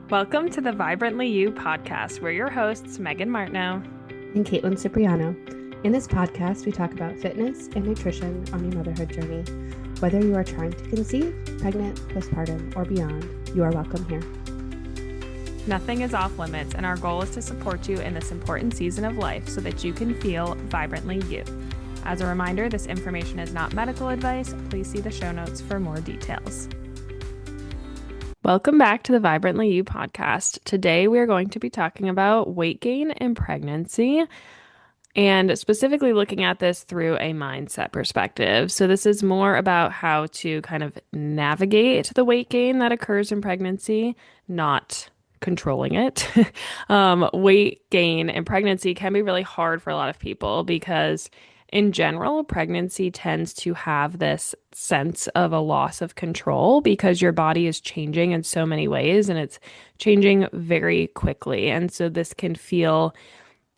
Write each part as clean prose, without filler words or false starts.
Welcome to the Vibrantly You podcast. We're your hosts, Megan Martineau and Caitlin Cipriano. In this podcast, we talk about fitness and nutrition on your motherhood journey. Whether you are trying to conceive, pregnant, postpartum, or beyond, you are welcome here. Nothing is off limits, and our goal is to support you in this important season of life so that you can feel vibrantly you. As a reminder, this information is not medical advice. Please see the show notes for more details. Welcome back to the Vibrantly You podcast. Today, we are going to be talking about weight gain in pregnancy, and specifically looking at this through a mindset perspective. So this is more about how to kind of navigate the weight gain that occurs in pregnancy, not controlling it. Weight gain in pregnancy can be really hard for a lot of people because in general, pregnancy tends to have this sense of a loss of control because your body is changing in so many ways and it's changing very quickly. And so this can feel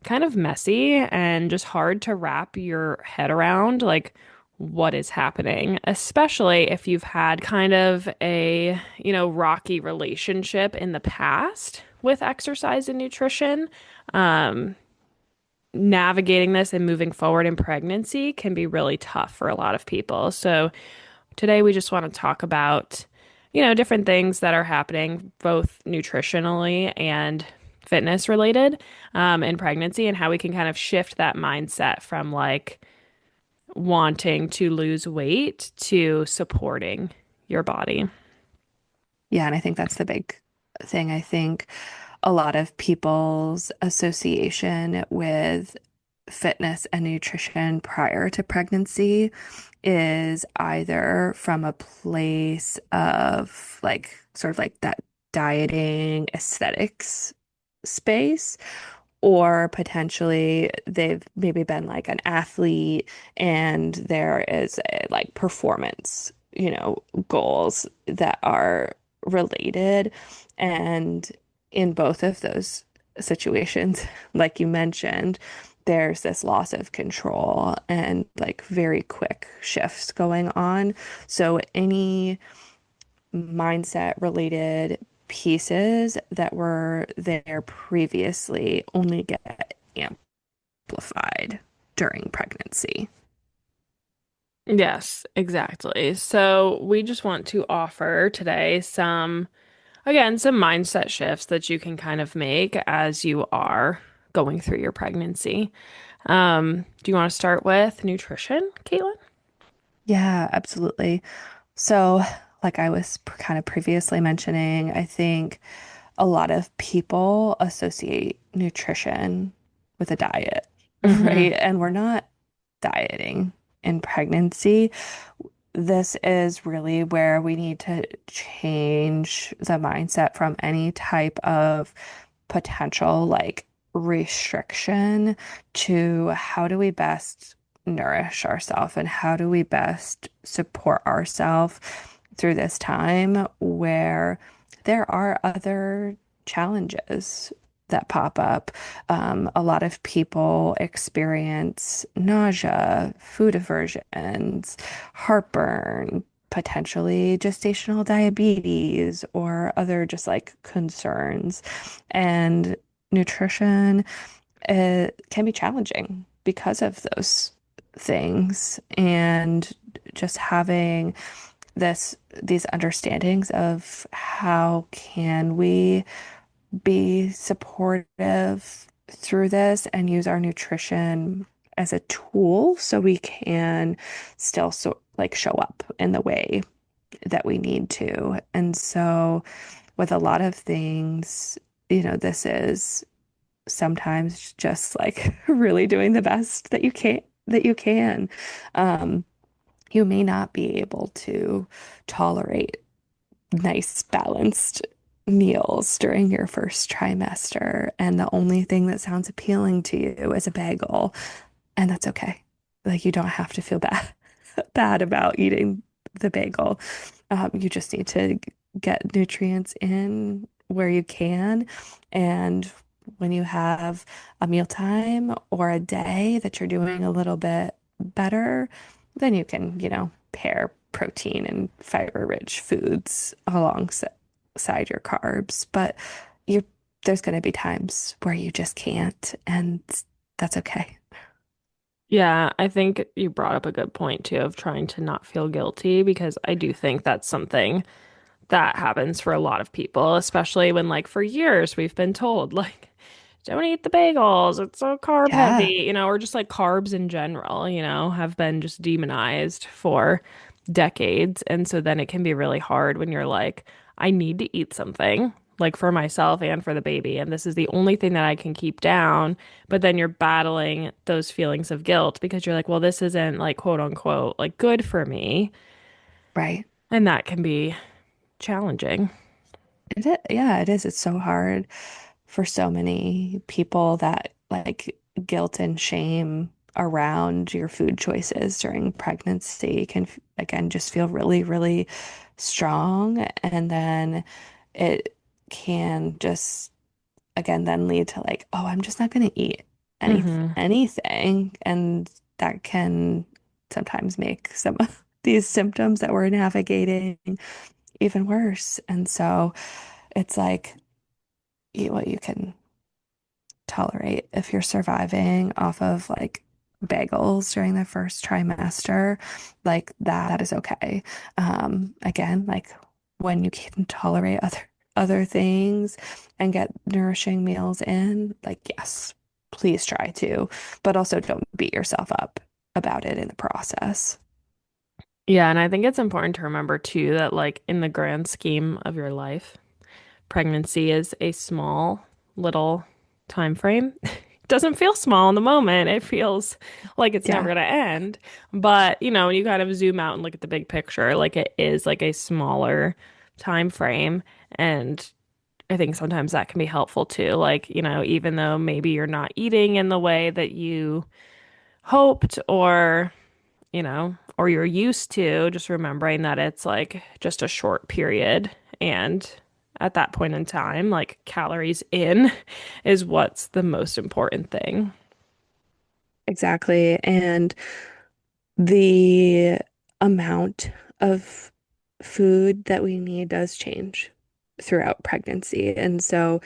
kind of messy and just hard to wrap your head around, like what is happening, especially if you've had kind of a, rocky relationship in the past with exercise and nutrition. Navigating this and moving forward in pregnancy can be really tough for a lot of people. So today we just want to talk about, different things that are happening both nutritionally and fitness related in pregnancy, and how we can kind of shift that mindset from like wanting to lose weight to supporting your body. Yeah, and I think that's the big thing. I think a lot of people's association with fitness and nutrition prior to pregnancy is either from a place of like sort of like that dieting aesthetics space, or potentially they've maybe been like an athlete and there is like performance, goals that are related. And in both of those situations, like you mentioned, there's this loss of control and like very quick shifts going on. So any mindset related pieces that were there previously only get amplified during pregnancy. Yes, exactly. So we just want to offer today some mindset shifts that you can kind of make as you are going through your pregnancy. Do you want to start with nutrition, Caitlin? Yeah, absolutely. So, like I was kind of previously mentioning, I think a lot of people associate nutrition with a diet, Mm-hmm. right? And we're not dieting in pregnancy. This is really where we need to change the mindset from any type of potential like restriction to how do we best nourish ourselves and how do we best support ourselves through this time where there are other challenges that pop up. A lot of people experience nausea, food aversions, heartburn, potentially gestational diabetes, or other just like concerns. And nutrition can be challenging because of those things. And just having these understandings of how can we be supportive through this and use our nutrition as a tool so we can still like show up in the way that we need to. And so with a lot of things, this is sometimes just like really doing the best that you can. Um, you may not be able to tolerate nice, balanced meals during your first trimester, and the only thing that sounds appealing to you is a bagel, and that's okay. Like you don't have to feel bad about eating the bagel. You just need to get nutrients in where you can, and when you have a mealtime or a day that you're doing a little bit better, then you can, pair protein and fiber-rich foods alongside alongside your carbs, but you there's going to be times where you just can't, and that's okay. Yeah, I think you brought up a good point too of trying to not feel guilty because I do think that's something that happens for a lot of people, especially when like for years we've been told like don't eat the bagels, it's so carb Yeah, heavy, or just like carbs in general, have been just demonized for decades. And so then it can be really hard when you're like, I need to eat something. Like for myself and for the baby. And this is the only thing that I can keep down. But then you're battling those feelings of guilt because you're like, well, this isn't like quote unquote like good for me. right. And that can be challenging. Yeah, it is. It's so hard for so many people that like guilt and shame around your food choices during pregnancy can, again, just feel really, really strong. And then it can just, again, then lead to like, oh, I'm just not going to eat Hmm. anything. And that can sometimes make some of these symptoms that we're navigating even worse. And so it's like, eat what you can tolerate. If you're surviving off of like bagels during the first trimester, like that is okay. Again, like when you can tolerate other things and get nourishing meals in, like yes, please try to, but also don't beat yourself up about it in the process. Yeah, and I think it's important to remember too that like in the grand scheme of your life, pregnancy is a small little time frame. It doesn't feel small in the moment. It feels like it's never Yeah, gonna end. But, when you kind of zoom out and look at the big picture, like it is like a smaller time frame. And I think sometimes that can be helpful too. Like, even though maybe you're not eating in the way that you hoped or you're used to, just remembering that it's like just a short period. And at that point in time, like calories in is what's the most important thing. exactly. And the amount of food that we need does change throughout pregnancy. And so,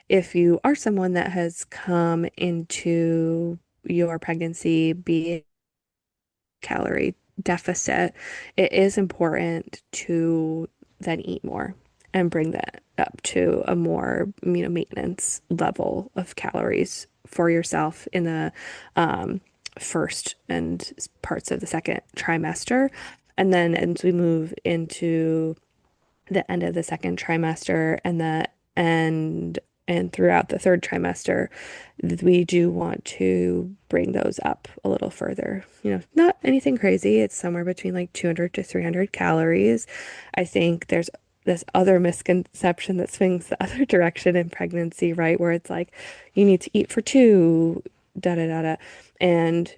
if you are someone that has come into your pregnancy being calorie deficit, it is important to then eat more and bring that up to a more, maintenance level of calories for yourself in the um, first and parts of the second trimester. And then as we move into the end of the second trimester and throughout the third trimester, we do want to bring those up a little further. Not anything crazy. It's somewhere between like 200 to 300 calories. I think there's this other misconception that swings the other direction in pregnancy, right? Where it's like you need to eat for two, da da da da. And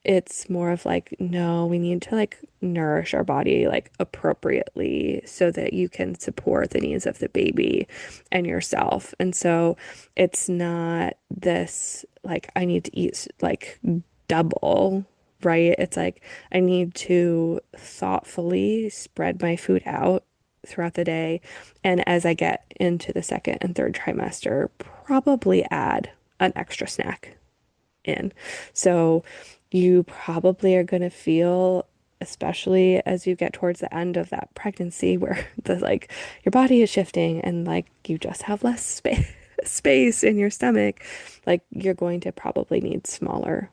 it's more of like, no, we need to like nourish our body like appropriately so that you can support the needs of the baby and yourself. And so it's not this like, I need to eat like double, right? It's like, I need to thoughtfully spread my food out throughout the day. And as I get into the second and third trimester, probably add an extra snack in. So you probably are going to feel, especially as you get towards the end of that pregnancy, where the like your body is shifting and like you just have less space in your stomach, like you're going to probably need smaller,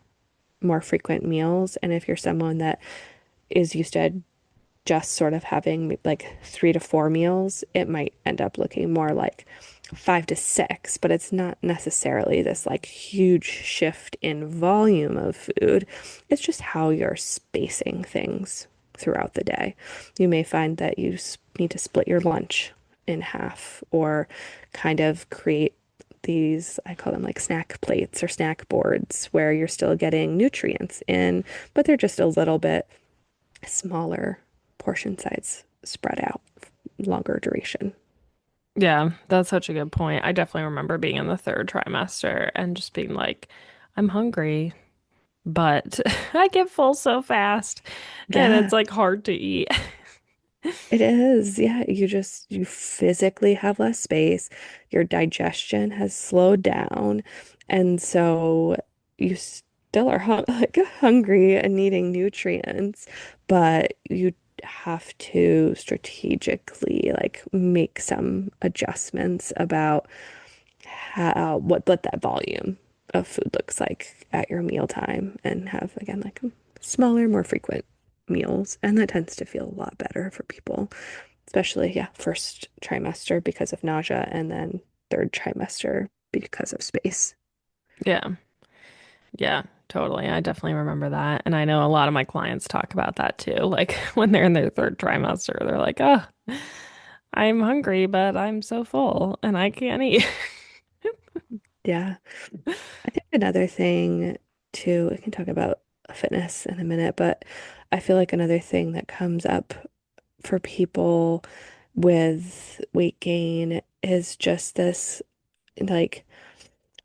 more frequent meals. And if you're someone that is used to just sort of having like 3 to 4 meals, it might end up looking more like 5 to 6, but it's not necessarily this like huge shift in volume of food. It's just how you're spacing things throughout the day. You may find that you need to split your lunch in half or kind of create these, I call them like snack plates or snack boards, where you're still getting nutrients in, but they're just a little bit smaller portion size spread out, longer duration. Yeah, that's such a good point. I definitely remember being in the third trimester and just being like, I'm hungry, but I get full so fast and it's Yeah. like hard to eat. It is. Yeah, you physically have less space. Your digestion has slowed down. And so you still are like hungry and needing nutrients, but you have to strategically like make some adjustments about how what that volume of food looks like at your mealtime and have again like smaller, more frequent meals. And that tends to feel a lot better for people, especially yeah, first trimester because of nausea and then third trimester because of space. Yeah. Yeah, totally. I definitely remember that. And I know a lot of my clients talk about that too. Like when they're in their third trimester, they're like, oh, I'm hungry, but I'm so full and I can't eat. Yeah. I think another thing too, we can talk about fitness in a minute, but I feel like another thing that comes up for people with weight gain is just this like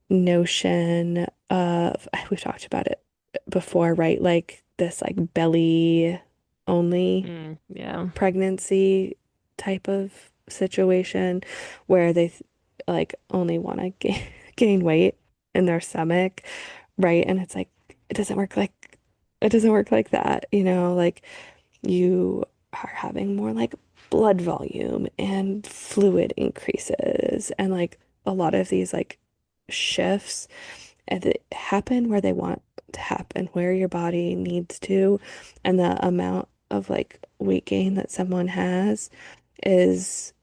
notion of, we've talked about it before, right? Like this like belly only Yeah. pregnancy type of situation where they like only want to gain weight in their stomach, right? And it's like it doesn't work like it doesn't work like that, like you are having more like blood volume and fluid increases and like a lot of these like shifts and that happen where they want to happen, where your body needs to, and the amount of like weight gain that someone has is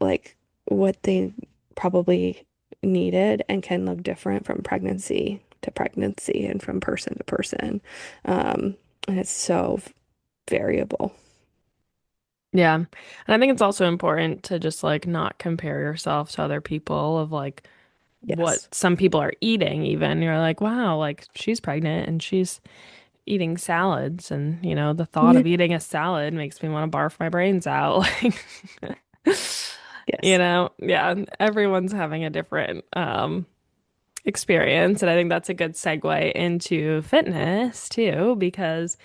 like what they probably needed and can look different from pregnancy to pregnancy and from person to person. And it's so variable. Yeah. And I think it's also important to just like not compare yourself to other people of like Yes. what some people are eating even. You're like, wow, like she's pregnant and she's eating salads and the thought Yeah. of eating a salad makes me want to barf my brains out. Like Yes. yeah, everyone's having a different experience. And I think that's a good segue into fitness too, because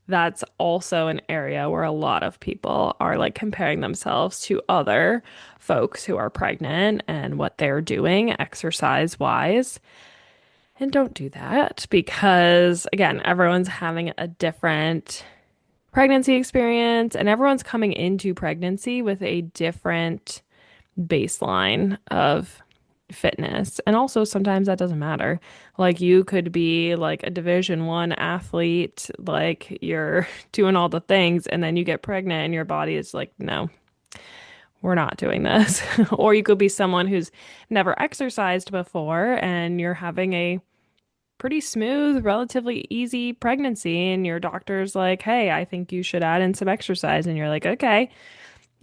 that's also an area where a lot of people are like comparing themselves to other folks who are pregnant and what they're doing exercise wise. And don't do that because, again, everyone's having a different pregnancy experience and everyone's coming into pregnancy with a different baseline of fitness. And also sometimes that doesn't matter. Like you could be like a Division 1 athlete, like you're doing all the things and then you get pregnant and your body is like, no, we're not doing this. Or you could be someone who's never exercised before and you're having a pretty smooth, relatively easy pregnancy and your doctor's like, "Hey, I think you should add in some exercise." And you're like, "Okay."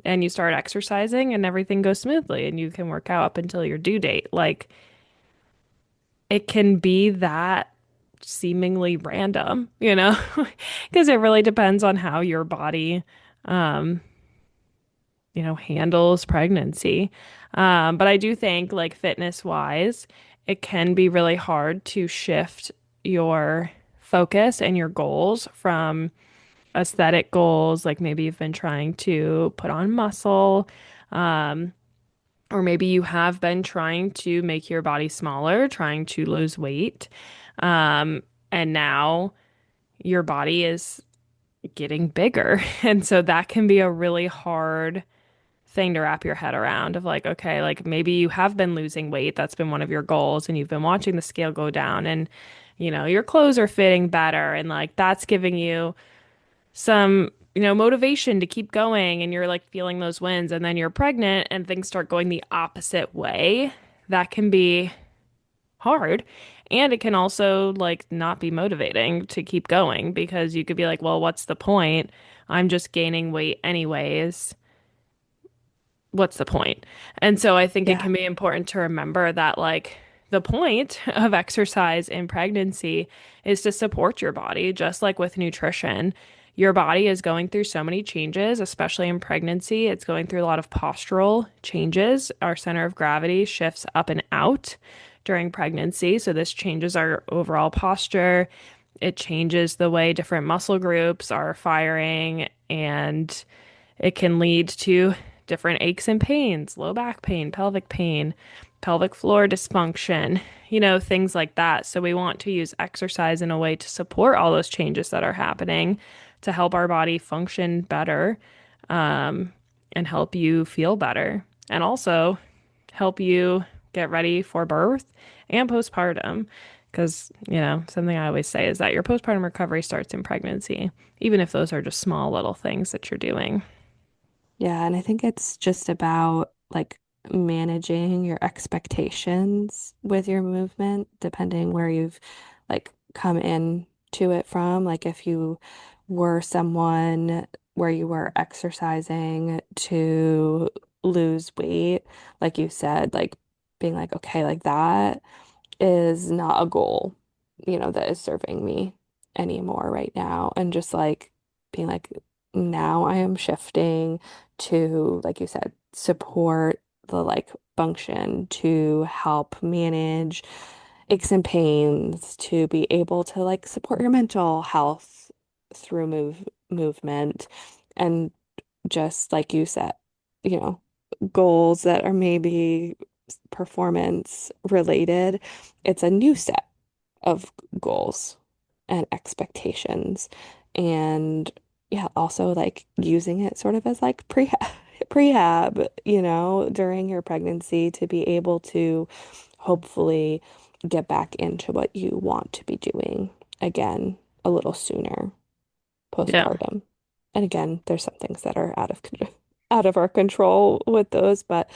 And you start exercising and everything goes smoothly and you can work out up until your due date. Like it can be that seemingly random, because it really depends on how your body, um, handles pregnancy. But I do think, like, fitness wise, it can be really hard to shift your focus and your goals from aesthetic goals, like maybe you've been trying to put on muscle, um, or maybe you have been trying to make your body smaller, trying to lose weight. Um, and now your body is getting bigger. And so that can be a really hard thing to wrap your head around of like, okay, like maybe you have been losing weight. That's been one of your goals, and you've been watching the scale go down, and your clothes are fitting better, and like that's giving you some, motivation to keep going, and you're like feeling those wins, and then you're pregnant and things start going the opposite way. That can be hard. And it can also like not be motivating to keep going because you could be like, well, what's the point? I'm just gaining weight anyways, what's the point? And so I think it Yeah. can be important to remember that like the point of exercise in pregnancy is to support your body, just like with nutrition. Your body is going through so many changes, especially in pregnancy. It's going through a lot of postural changes. Our center of gravity shifts up and out during pregnancy. So this changes our overall posture. It changes the way different muscle groups are firing and It can lead to different aches and pains, low back pain, pelvic floor dysfunction, things like that. So we want to use exercise in a way to support all those changes that are happening to help our body function better, and help you feel better, and also help you get ready for birth and postpartum. Because, something I always say is that your postpartum recovery starts in pregnancy, even if those are just small little things that you're doing. Yeah, and I think it's just about like managing your expectations with your movement, depending where you've like come in to it from. Like if you were someone where you were exercising to lose weight, like you said, like being like, okay, like that is not a goal, that is serving me anymore right now. And just like being like, now I am shifting to, like you said, support the like function to help manage aches and pains, to be able to like support your mental health through movement and just like you said, you know, goals that are maybe performance related. It's a new set of goals and expectations. And yeah, also like using it sort of as like prehab, during your pregnancy to be able to hopefully get back into what you want to be doing again a little sooner Yeah. postpartum. And again, there's some things that are out of our control with those, but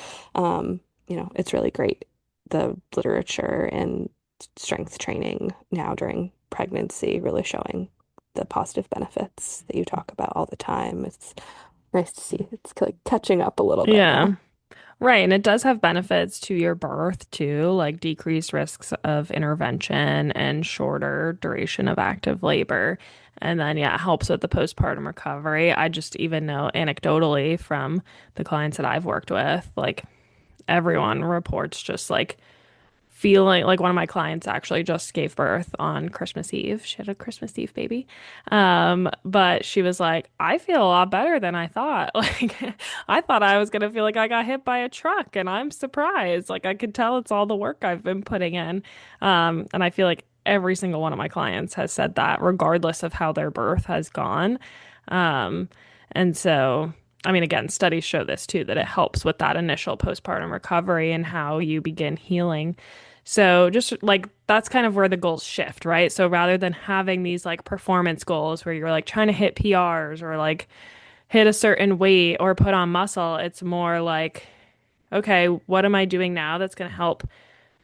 it's really great. The literature and strength training now during pregnancy really showing the positive benefits that you talk about all the time. It's nice to see. It's like catching up a little bit Yeah. now. Right. And it does have benefits to your birth too, like decreased risks of intervention and shorter duration of active labor. And then, yeah, it helps with the postpartum recovery. I just even know anecdotally from the clients that I've worked with, like everyone reports just like feeling like one of my clients actually just gave birth on Christmas Eve. She had a Christmas Eve baby. But she was like, I feel a lot better than I thought. Like, I thought I was gonna feel like I got hit by a truck, and I'm surprised. Like, I could tell it's all the work I've been putting in. And I feel like every single one of my clients has said that, regardless of how their birth has gone. Um, and so, I mean, again, studies show this too, that it helps with that initial postpartum recovery and how you begin healing. So just like that's kind of where the goals shift, right? So rather than having these like performance goals where you're like trying to hit PRs or like hit a certain weight or put on muscle, it's more like, okay, what am I doing now that's going to help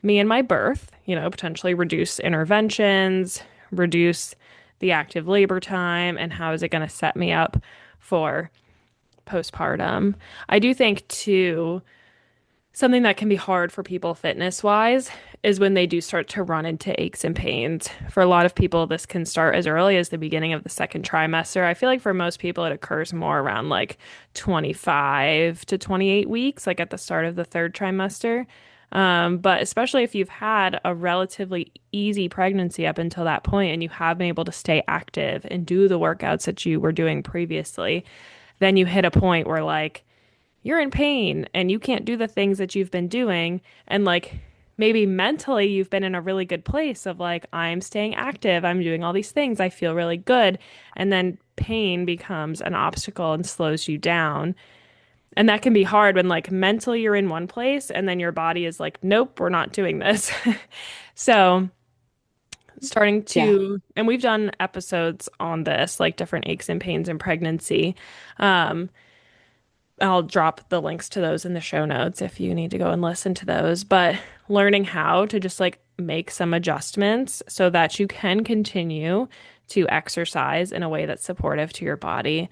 me in my birth, potentially reduce interventions, reduce the active labor time, and how is it going to set me up for postpartum? I do think too, something that can be hard for people fitness wise is when they do start to run into aches and pains. For a lot of people, this can start as early as the beginning of the second trimester. I feel like for most people, it occurs more around like 25 to 28 weeks, like at the start of the third trimester. But especially if you've had a relatively easy pregnancy up until that point and you have been able to stay active and do the workouts that you were doing previously, then you hit a point where like, you're in pain and you can't do the things that you've been doing. And like maybe mentally, you've been in a really good place of like, I'm staying active, I'm doing all these things, I feel really good. And then pain becomes an obstacle and slows you down. And that can be hard when like mentally you're in one place and then your body is like, nope, we're not doing this. So, starting Yeah. to, and we've done episodes on this, like different aches and pains in pregnancy. Um, I'll drop the links to those in the show notes if you need to go and listen to those. But learning how to just like make some adjustments so that you can continue to exercise in a way that's supportive to your body.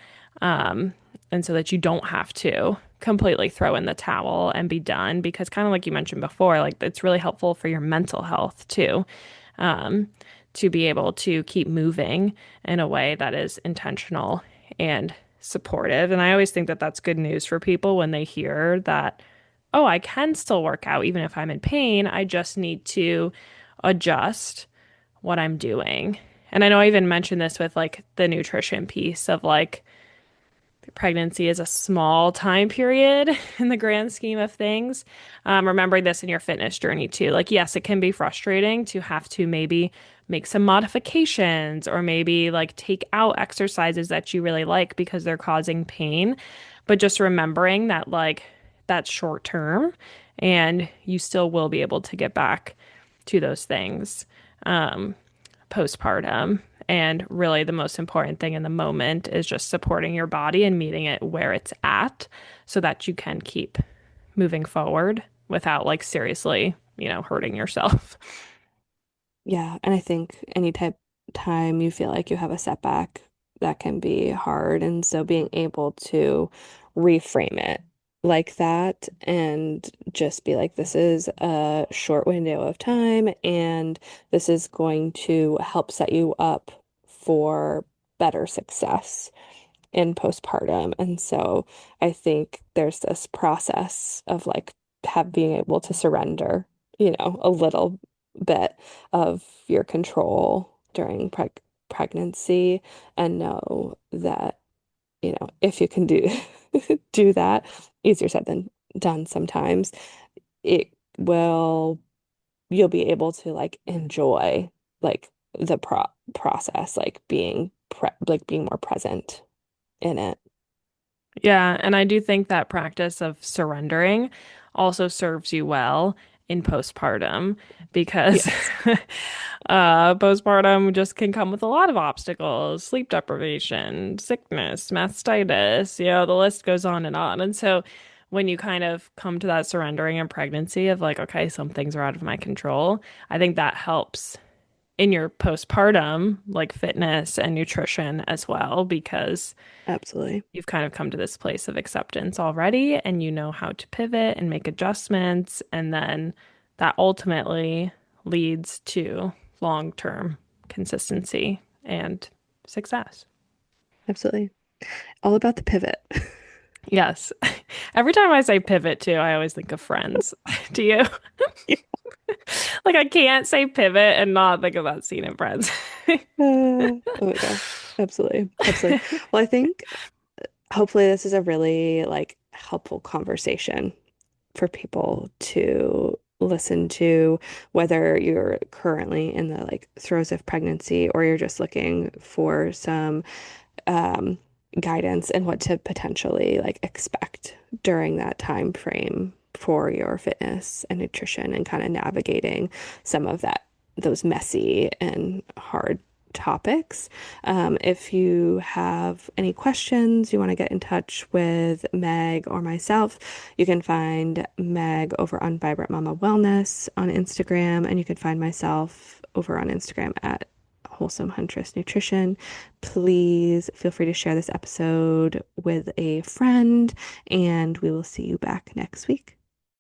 And so that you don't have to completely throw in the towel and be done. Because, kind of like you mentioned before, like it's really helpful for your mental health too, um, to be able to keep moving in a way that is intentional and supportive. And I always think that that's good news for people when they hear that, oh, I can still work out even if I'm in pain. I just need to adjust what I'm doing. And I know I even mentioned this with like the nutrition piece of like pregnancy is a small time period in the grand scheme of things. Remembering this in your fitness journey too. Like, yes, it can be frustrating to have to maybe make some modifications or maybe like take out exercises that you really like because they're causing pain. But just remembering that, like, that's short term and you still will be able to get back to those things postpartum. And really, the most important thing in the moment is just supporting your body and meeting it where it's at so that you can keep moving forward without like seriously, hurting yourself. Yeah, and I think any type time you feel like you have a setback, that can be hard. And so being able to reframe it like that and just be like, this is a short window of time and this is going to help set you up for better success in postpartum. And so I think there's this process of like have being able to surrender, a little bit of your control during pregnancy and know that, if you can do do that, easier said than done sometimes, it will you'll be able to like enjoy like the process, like being more present in it. Yeah, and I do think that practice of surrendering also serves you well in postpartum because Yes, postpartum just can come with a lot of obstacles, sleep deprivation, sickness, mastitis, the list goes on and on. And so when you kind of come to that surrendering in pregnancy of like, okay, some things are out of my control, I think that helps in your postpartum, like fitness and nutrition as well, because absolutely. you've kind of come to this place of acceptance already and you know how to pivot and make adjustments. And then that ultimately leads to long-term consistency and success. Absolutely. All about the pivot. Yes. Every time I say pivot too, I always think of Friends. Do you? Like I can't say pivot and not think of that scene in Friends. Oh my gosh. Absolutely. Absolutely. Well, I think hopefully this is a really like helpful conversation for people to listen to, whether you're currently in the like throes of pregnancy or you're just looking for some um, guidance and what to potentially like expect during that time frame for your fitness and nutrition and kind of navigating some of those messy and hard topics. If you have any questions, you want to get in touch with Meg or myself, you can find Meg over on Vibrant Mama Wellness on Instagram, and you can find myself over on Instagram at Wholesome Huntress Nutrition. Please feel free to share this episode with a friend, and we will see you back next week.